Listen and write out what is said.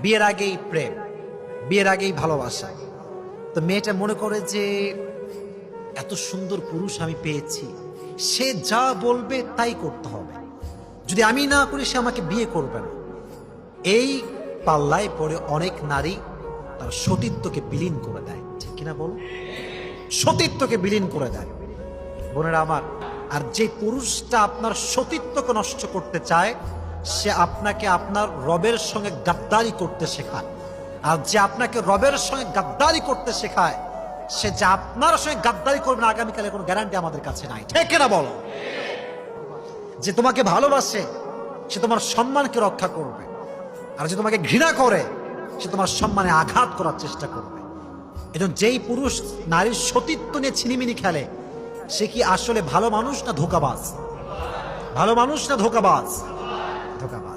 বিয়ের আগেই প্রেম, বিয়ের আগেই ভালোবাসা। তো মেয়েটা মনে করে যে এত সুন্দর পুরুষ আমি পেয়েছি, সে যা বলবে তাই করতে হবে, যদি আমি না করি সে আমাকে বিয়ে করবে না। এই পাল্লায় পড়ে অনেক নারী তার সতীত্বকে বিলীন করে দেয়, ঠিক কিনা বল? সতীত্বকে বিলীন করে দেয়। বোনেরা আমার, আর যে পুরুষটা আপনার সতীত্বকে নষ্ট করতে চায়, সে আপনাকে আপনার রবের সঙ্গে গাদ্দারি করতে শেখায়। আর যে আপনাকে রবের সঙ্গে গাদ্দারি করতে শেখায়, সে যে আপনার সঙ্গে গাদ্দারি করবে না আগামীকালে কোনো গ্যারান্টি আমাদের কাছে নাই, ঠিক কিনা বলো? যে তোমাকে ভালোবাসে সে তোমার সম্মানকে রক্ষা করবে, আর যে তোমাকে ঘৃণা করে সে তোমার সম্মানে আঘাত করার চেষ্টা করবে। এজন্য যেই পুরুষ নারীর সতীত্ব নিয়ে ছিনিমিনি খেলে, সে কি আসলে ভালো মানুষ না ধোঁকাবাজ? ভালো মানুষ না ধোঁকাবাজ? ধোঁকাবাজ।